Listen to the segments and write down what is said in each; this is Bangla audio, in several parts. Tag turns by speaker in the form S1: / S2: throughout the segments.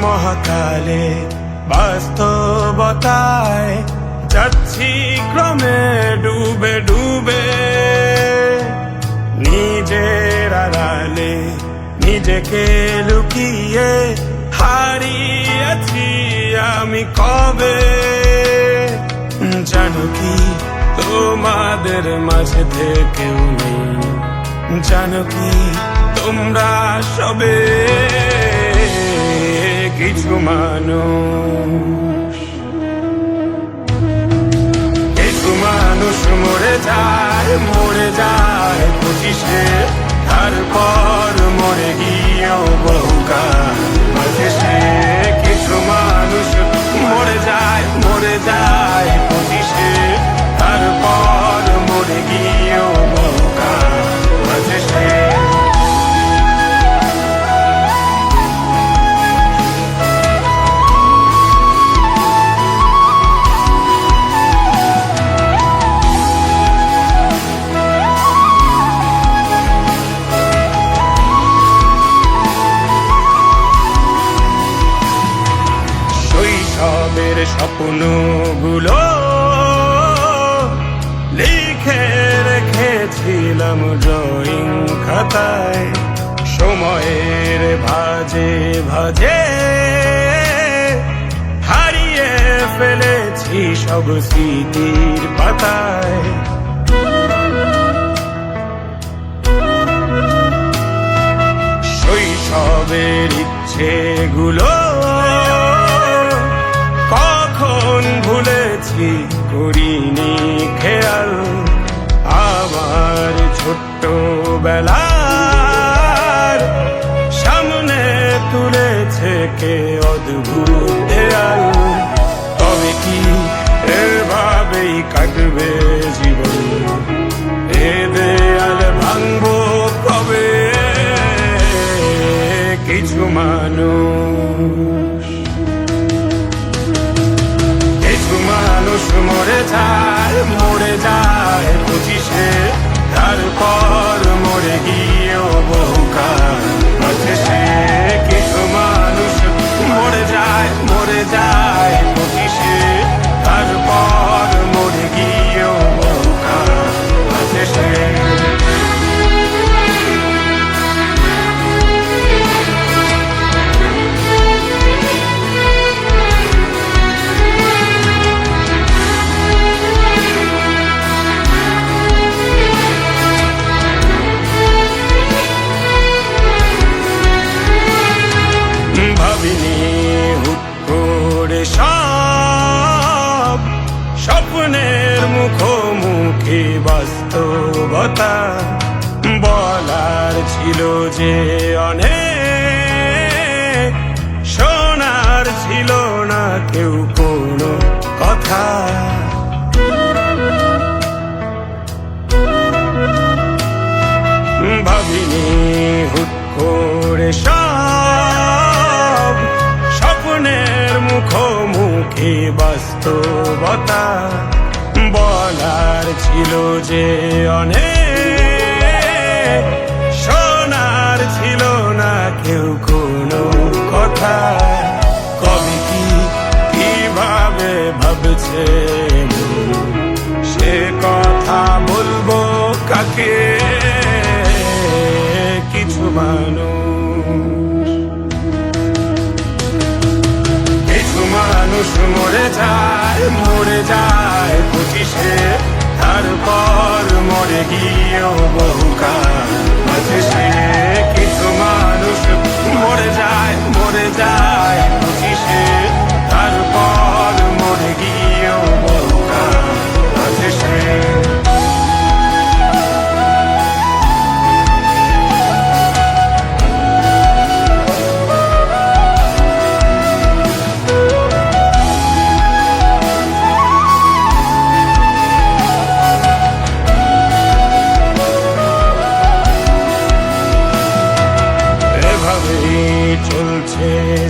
S1: মহাকালে বাস্তবতায় যাচ্ছি ক্রমে ডুবে ডুবে, নিজের আড়ালে নিজেকে লুকিয়ে হারিয়েছি আমি কবে। জানো কি তোমাদের মাঝে থেকেও নেই, জানো কি তোমরা সবে কিছু মানুষ, কিছু মানুষ মরে যায় 25-এ, তারপর মরে গিয়েও বহুকাল বাঁচে। কিছু মানুষ মরে যায় 25-এ, তারপর মরে গিয়েও বহুকাল বাঁচে। শৈশবের স্বপ্নগুলো লিখে রেখেছিলাম ড্রয়িং খাতায়, সময়ের ভাজে ভাজে হারিয়ে ফেলেছি সব স্মৃতির পাতায়। শৈশবের ইচ্ছেগুলো কখন ভুলেছি করিনি খেয়াল, আমার ছোট্ট বেলার সামনে তুলেছে কে অদ্ভুত দেয়াল। তবে কি এভাবেই কাটবে জীবন, এ দেয়াল ভাঙবো কবে? কিছু মানুষ, কিছু মানুষ মরে যায় 25-এ, তারপর মরে গিয়েও বহুকাল বাঁচে। কিছু মানুষ মরে যায় 25-এ, তারপর মরে গিয়েও বহুকাল বাঁচে। ভাবিনি হুট করে সব স্বপ্নের মুখোমুখি বাস্তবতা, বলার ছিল যে অনেক, শোনার ছিল না কেউ কোনো কথা। ভাবিনি হুট করে সব স্বপ্নের মুখোমুখি বাস্তবতা, বলার ছিল যে অনেক, শোনার ছিল না কেউ কোনো কথা। কবে কি কিভাবে ভাবছে সে কথা বলবো কাকে? কিছু মানুষ, কিছু মানুষ মরে যায় 25-এ, তারপর মরে গিয়েও বহুকাল বাঁচে। কিছু মানুষ মরে যায় 25-এ, তারপর মরে গিয়েও বহুকাল বাঁচে।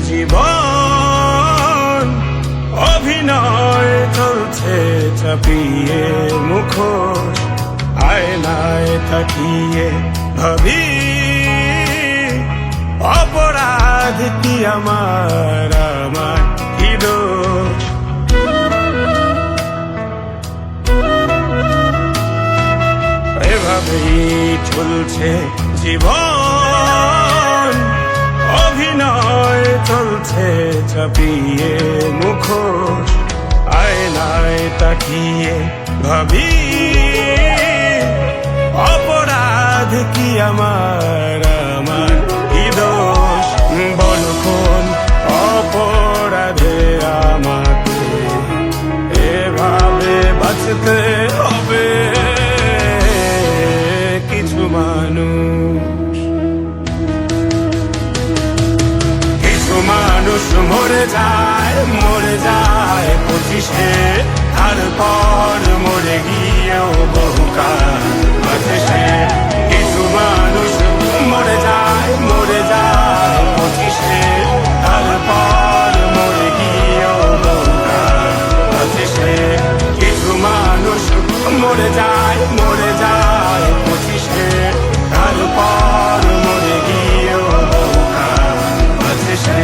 S1: জীবন অভিনয় চলছে চাপিয়ে মুখোশ আয়নায় তাকিয়ে ভাবি অপরাধ কি আমার কি দোষ এভাবেই চলছে জীবন অভিনয় চলছে চাপিয়ে মুখোশ আয়নায় তাকিয়ে ভাবি অপরাধ কি আমার কি দোষ বল কোন অপরাধে আমাকে এভাবে বাঁচতে হবে কিছু মানুষ মরে যায় 25-এ তারপর মরে গিয়েও বহুকাল বাঁচে সে কিছু মানুষ মরে যায় 25-এ তারপর মরে গিয়েও বহুকাল বাঁচে সে কিছু মানুষ মরে যায় 25-এ তারপর মরে গিয়েও বহুকাল বাঁচে সে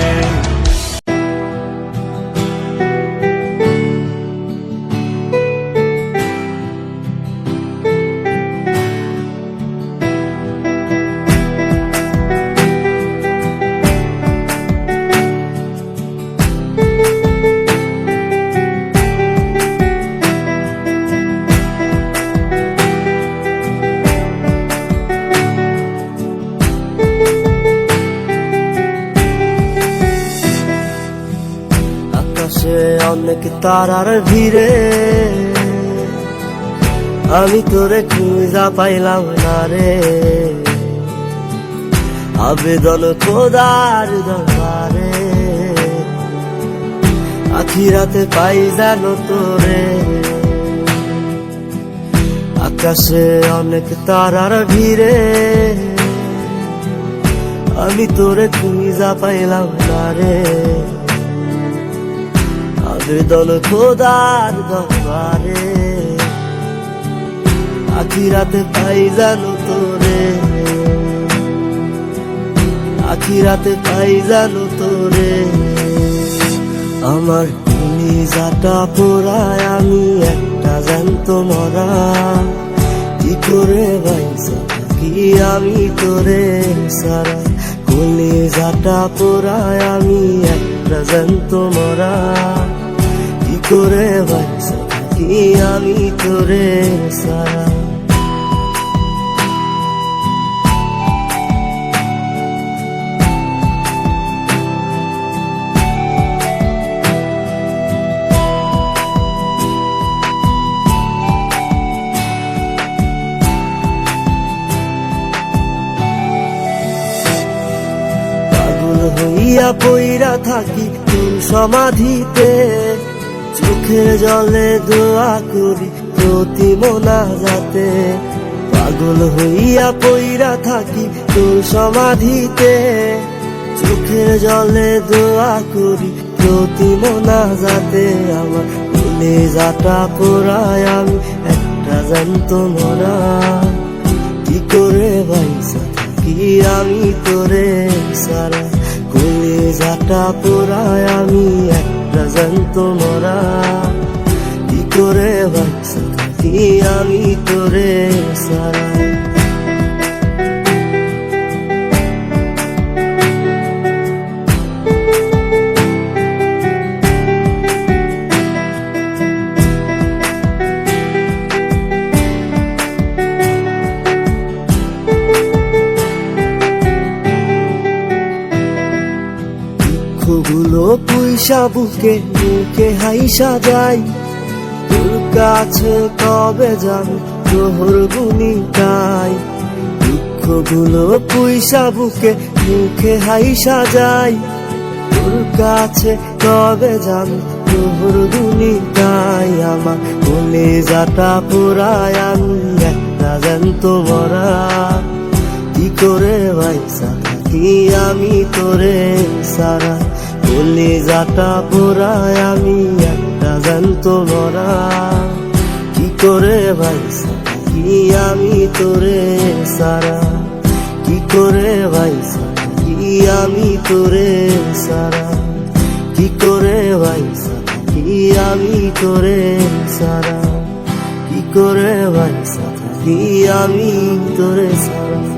S2: অনেক তারার ভিড়ে আমি তোরে খুঁজা পাইলাম না রে আবেদন খোদার দরবারে আখিরাতে পাই জানো তোরে আকাশে অনেক তারার ভিড়ে আমি তোরে খুঁজা পাইলাম না রে আবেদন খোদার দরবারে আখিরাতে পাই জানো তোরে আখিরাতে পাই জানো তোরে আমার কলিজাটা পোড়ায় আমি একটা জ্যান্ত মরা কি করে বাইসা কি আমি তোরে সারা কলিজাটা পোড়ায় আমি একটা জ্যান্ত মরা কি করে বাইসা কি আমি তোরে সারা হইয়া পইরা থাকি তোর সমাধিতে চোখের জলে দোয়া করি প্রতি মোনাজাতে পাগল হইয়া পইরা থাকি তোর সমাধিতে চোখের জলে দোয়া করি প্রতি মোনাজাতে আমার কলিজাটা পোড়ায় আমি একটা জ্যান্ত মরা কি করে বাইসা থাকি আমি তোরে সারা কলিজাটা পোড়ায় আমি একটা জ্যান্ত মরা কি করে বাইসা থাকি আমি তোরে সারা গুলো পুইসা বুকে মুখে হাইসা যাই তোর কাছে কবে যাবো তোর গুনি তাই দুঃখগুলো পুইসা বুকে মুখে হাইসা যাই তোর কাছে কবে যাবো তোর গুনি তাই আমার কলিজাটা পোড়ায় আমি একটা জ্যান্ত মরা কি করে বাইসা থাকি আমি তোরে সারা কলিজাটা পোড়ায় আমি একটা জ্যান্ত মরা। কি করে ভাইসা কি আমি তোরে সারা, কি করে ভাইসা কি আমি তোরে সারা, কি করে ভাইসা কি আমি তোরে সারা, কি করে ভাইসা কি আমি তোরে সারা।